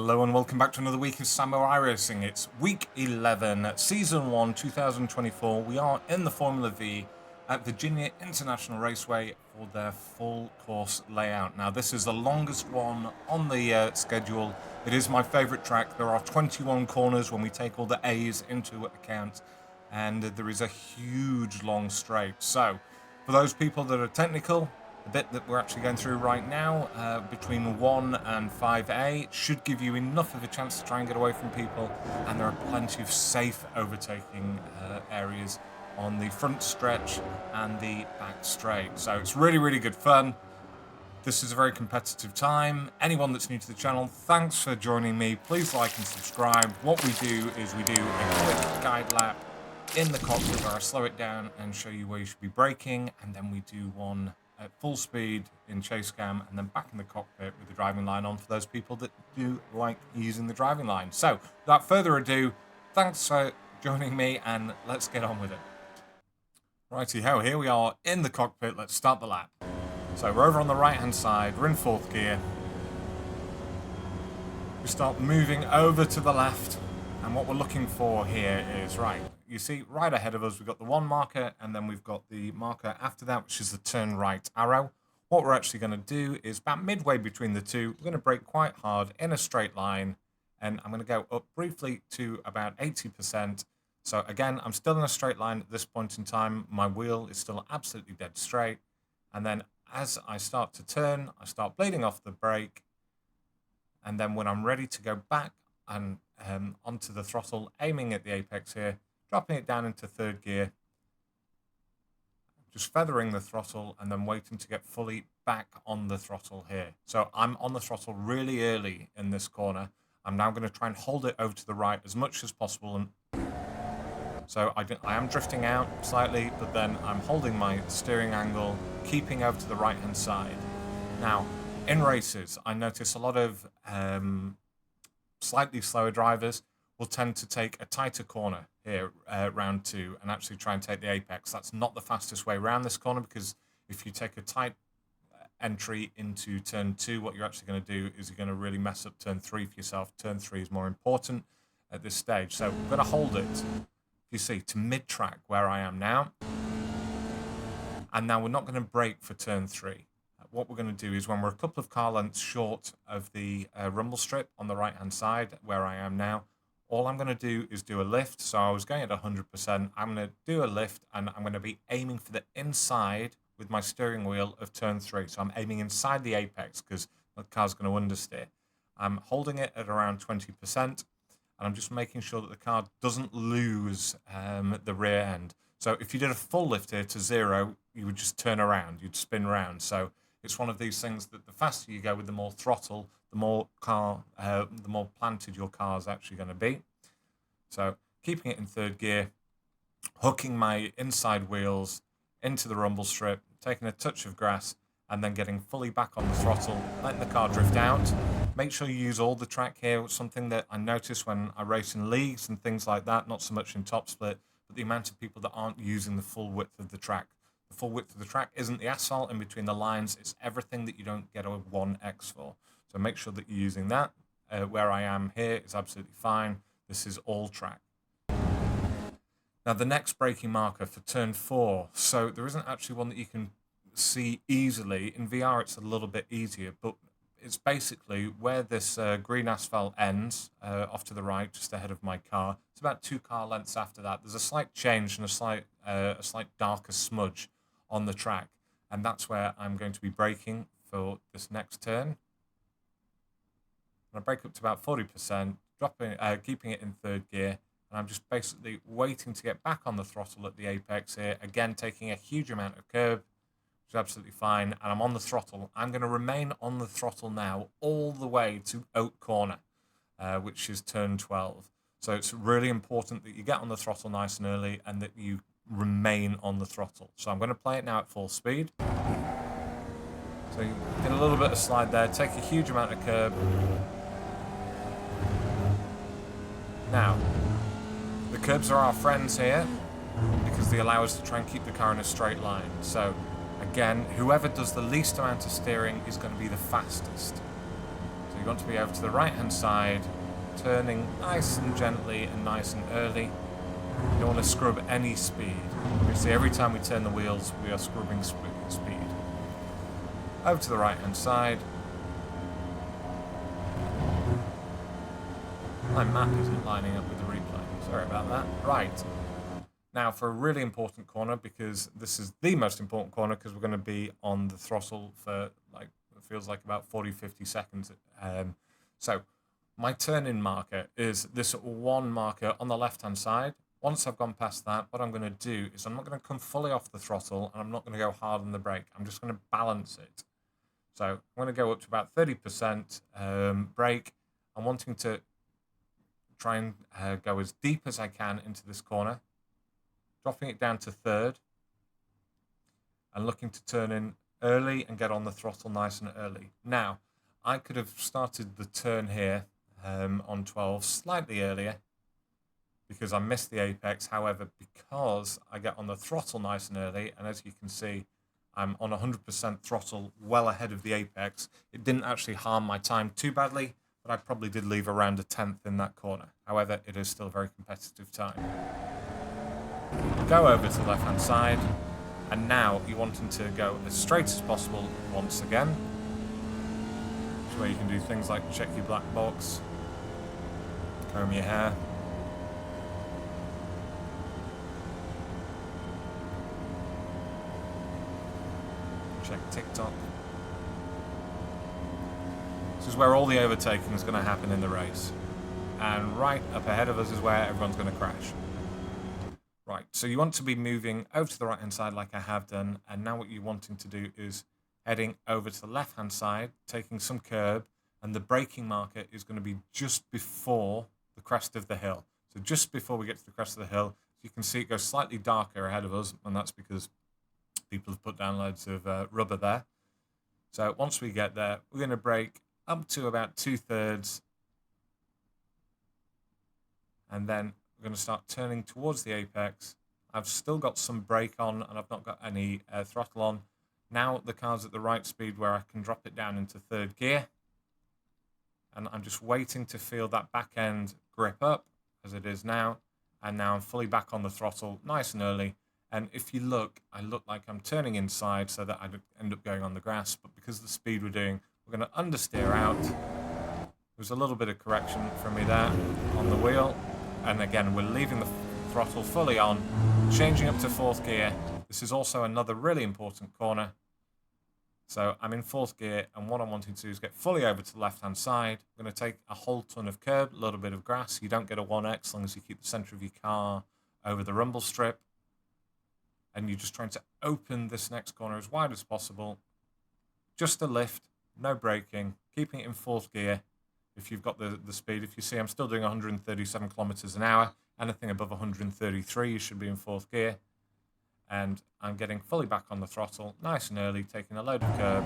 Hello and welcome back to another week of Samurai iRacing. It's week 11, season 1, 2024. We are in the Formula Vee at Virginia International Raceway for their full course layout. Now this is the longest one on the schedule. It is my favourite track. There are 21 corners when we take all the A's into account, and there is a huge long straight. So for those people that are technical, the bit that we're actually going through right now, between 1 and 5A, should give you enough of a chance to try and get away from people, and there are plenty of safe overtaking areas on the front stretch and the back straight. So it's really, really good fun. This is a very competitive time. Anyone that's new to the channel, thanks for joining me. Please like and subscribe. What we do is we do a quick guide lap in the cockpit where I slow it down and show you where you should be braking, and then we do one at full speed in chase cam, and then back in the cockpit with the driving line on for those people that do like using the driving line. So without further ado, thanks for joining me, and let's get on with it. Righty ho, here we are in the cockpit. Let's start the lap. So we're over on the right hand side, we're in 4th gear. We start moving over to the left, and what we're looking for here is, right, you see right ahead of us we've got the 1 marker, and then we've got the marker after that, which is the turn right arrow. What we're actually going to do is about midway between the two, we're going to brake quite hard in a straight line, and I'm going to go up briefly to about 80%. So again, I'm still in a straight line at this point in time. My wheel is still absolutely dead straight, and then as I start to turn, I start bleeding off the brake, and then when I'm ready to go back and onto the throttle, aiming at the apex here, dropping it down into 3rd gear, just feathering the throttle, and then waiting to get fully back on the throttle here. So I'm on the throttle really early in this corner. I'm now going to try and hold it over to the right as much as possible. And so I am drifting out slightly, but then I'm holding my steering angle, keeping over to the right-hand side. Now, in races, I notice a lot of slightly slower drivers will tend to take a tighter corner here, round 2, and actually try and take the apex. That's not the fastest way around this corner, because if you take a tight entry into turn 2, what you're actually going to do is you're going to really mess up turn 3 for yourself. Turn 3 is more important at this stage. So I'm going to hold it, you see, to mid-track where I am now. And now we're not going to brake for turn 3. What we're going to do is, when we're a couple of car lengths short of the rumble strip on the right-hand side where I am now, all I'm going to do is do a lift. So I was going at 100%. I'm going to do a lift, and I'm going to be aiming for the inside with my steering wheel of turn 3. So I'm aiming inside the apex because the car's going to understeer. I'm holding it at around 20%, and I'm just making sure that the car doesn't lose the rear end. So if you did a full lift here to 0, you would just turn around, you'd spin around. So it's one of these things that the faster you go with the more throttle, the more planted your car is actually going to be. So keeping it in 3rd gear, hooking my inside wheels into the rumble strip, taking a touch of grass, and then getting fully back on the throttle, letting the car drift out. Make sure you use all the track here. It's something that I notice when I race in leagues and things like that, not so much in top split, but the amount of people that aren't using the full width of the track. The full width of the track isn't the asphalt in between the lines, it's everything that you don't get a 1x for. So make sure that you're using that. Where I am here is absolutely fine. This is all track. Now the next braking marker for turn 4. So there isn't actually one that you can see easily. In VR it's a little bit easier, but it's basically where this green asphalt ends, off to the right, just ahead of my car. It's about 2 car lengths after that. There's a slight change and a slight darker smudge on the track, and that's where I'm going to be braking for this next turn. I brake up to about 40%, keeping it in 3rd gear, and I'm just basically waiting to get back on the throttle at the apex here. Again, taking a huge amount of curb, which is absolutely fine, and I'm on the throttle. I'm going to remain on the throttle now all the way to Oak Corner, which is turn 12. So it's really important that you get on the throttle nice and early, and that you remain on the throttle. So I'm going to play it now at full speed. So you get a little bit of slide there, take a huge amount of curb. Now, the curbs are our friends here because they allow us to try and keep the car in a straight line. So again, whoever does the least amount of steering is going to be the fastest. So you want to be over to the right-hand side, turning nice and gently and nice and early. You don't want to scrub any speed. You see, every time we turn the wheels, we are scrubbing speed. Over to the right-hand side. My map isn't lining up with the replay. Sorry about that. Right. Now for a really important corner, because this is the most important corner, because we're going to be on the throttle for, like, it feels like about 40-50 seconds. So my turn-in marker is this one marker on the left-hand side. Once I've gone past that, what I'm going to do is I'm not going to come fully off the throttle, and I'm not going to go hard on the brake. I'm just going to balance it. So I'm going to go up to about 30% brake. I'm wanting to try and go as deep as I can into this corner, dropping it down to third, and looking to turn in early and get on the throttle nice and early. Now, I could have started the turn here on 12 slightly earlier because I missed the apex. However, because I get on the throttle nice and early, and as you can see, I'm on 100% throttle well ahead of the apex, it didn't actually harm my time too badly, but I probably did leave around a 10th in that corner. However, it is still a very competitive time. Go over to the left-hand side, and now you're wanting to go as straight as possible once again. Which is where you can do things like check your black box, comb your hair. Check TikTok. This is where all the overtaking is going to happen in the race. And right up ahead of us is where everyone's going to crash. Right, so you want to be moving over to the right-hand side like I have done, and now what you're wanting to do is heading over to the left-hand side, taking some curb, and the braking marker is going to be just before the crest of the hill. So just before we get to the crest of the hill, you can see it goes slightly darker ahead of us, and that's because people have put down loads of rubber there. So once we get there, we're going to brake up to about 2/3, and then we're going to start turning towards the apex. I've still got some brake on, and I've not got any throttle on. Now the car's at the right speed where I can drop it down into third gear, and I'm just waiting to feel that back end grip up as it is now, and now I'm fully back on the throttle nice and early. And if you look, I look like I'm turning inside so that I end up going on the grass, but because of the speed we're doing, we're going to understeer out. There's a little bit of correction from me there on the wheel. And again, we're leaving the throttle fully on, changing up to fourth gear. This is also another really important corner. So I'm in fourth gear, and what I'm wanting to do is get fully over to the left-hand side. I'm going to take a whole ton of curb, a little bit of grass. You don't get a 1x as long as you keep the center of your car over the rumble strip. And you're just trying to open this next corner as wide as possible. Just a lift, no braking, keeping it in fourth gear. If you've got the speed, if you see I'm still doing 137 kilometers an hour, anything above 133, you should be in fourth gear. And I'm getting fully back on the throttle, nice and early, taking a load of curb,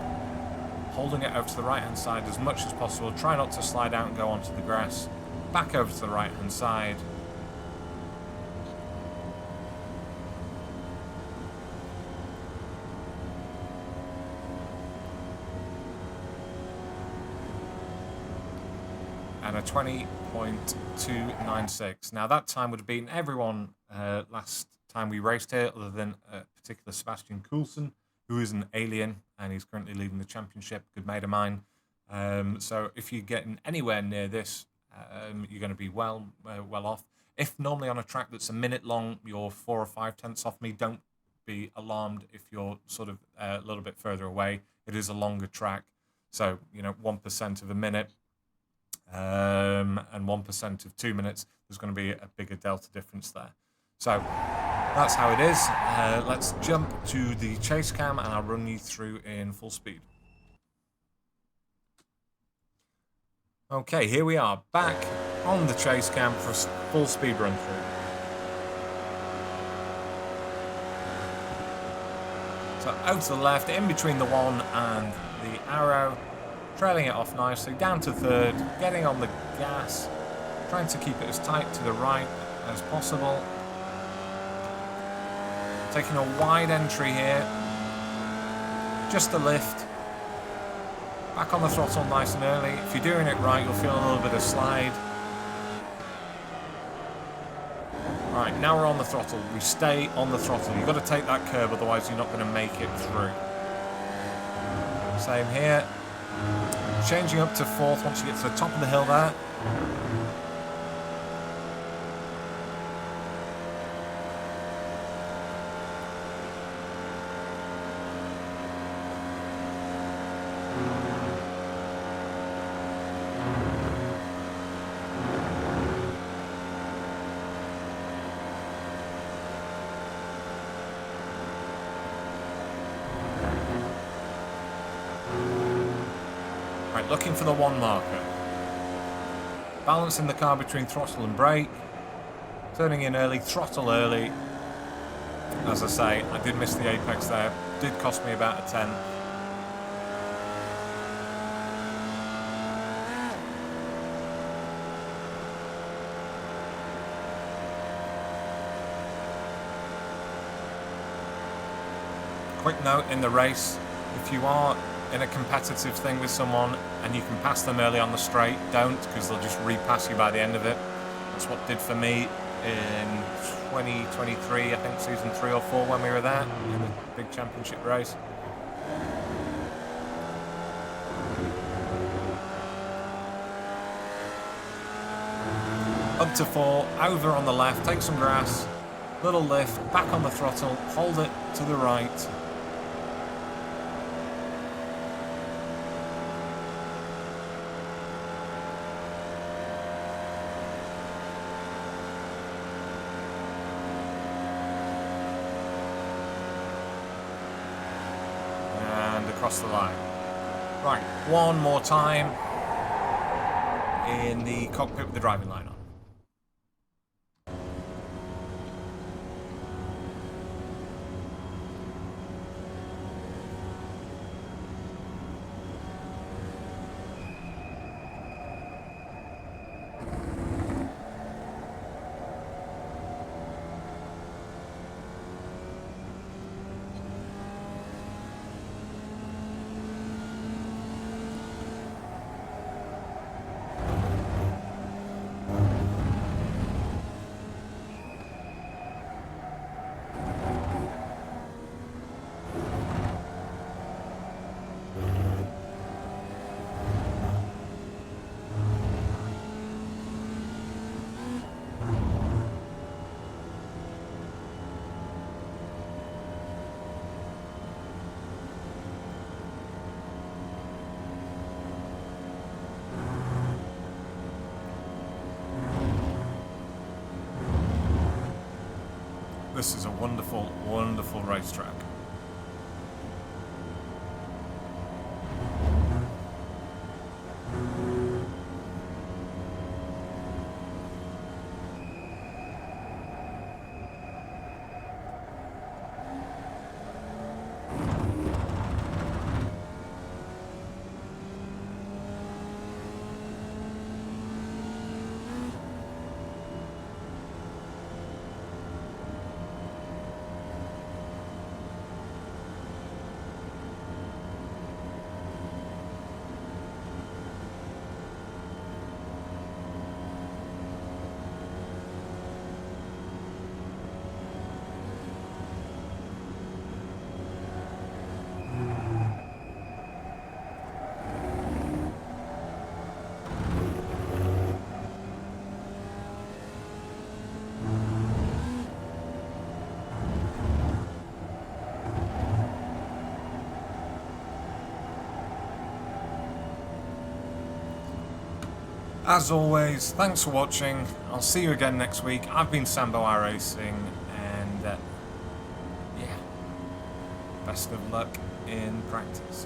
holding it over to the right-hand side as much as possible. Try not to slide out and go onto the grass. Back over to the right-hand side. And a 20.296. Now that time would have beaten everyone last time we raced here, other than a particular Sebastian Coulson, who is an alien, and he's currently leading the championship, good mate of mine. So if you're getting anywhere near this, you're going to be well off. If normally on a track that's a minute long, you're 4 or 5 tenths off me, don't be alarmed if you're sort of a little bit further away. It is a longer track, so 1% of a minute. And 1% of 2 minutes, there's going to be a bigger delta difference there. So that's how it is. Let's jump to the chase cam, and I'll run you through in full speed. Okay, here we are back on the chase cam for a full speed run through. So out to the left, in between the 1 and the arrow, trailing it off nicely, down to third, getting on the gas, trying to keep it as tight to the right as possible. Taking a wide entry here, just a lift, Back on the throttle nice and early. If you're doing it right, you'll feel a little bit of slide. Right, now we're on the throttle. We stay on the throttle. You've got to take that curb, otherwise you're not going to make it through. Same here. Changing up to fourth once you get to the top of the hill there. Right, looking for the 1 marker. Balancing the car between throttle and brake. Turning in early, throttle early. As I say, I did miss the apex there. Did cost me about a 10th. Quick note in the race, if you are in a competitive thing with someone and you can pass them early on the straight, don't, because they'll just repass you by the end of it. That's what did for me in 2023, I think season 3 or 4 when we were there in the big championship race. Up to 4, over on the left, take some grass, little lift, back on the throttle, hold it to the right. Across the line. Right, one more time in the cockpit with the driving line on. This is a wonderful, wonderful racetrack. As always, thanks for watching. I'll see you again next week. I've been Sambo iRacing, and yeah, best of luck in practice.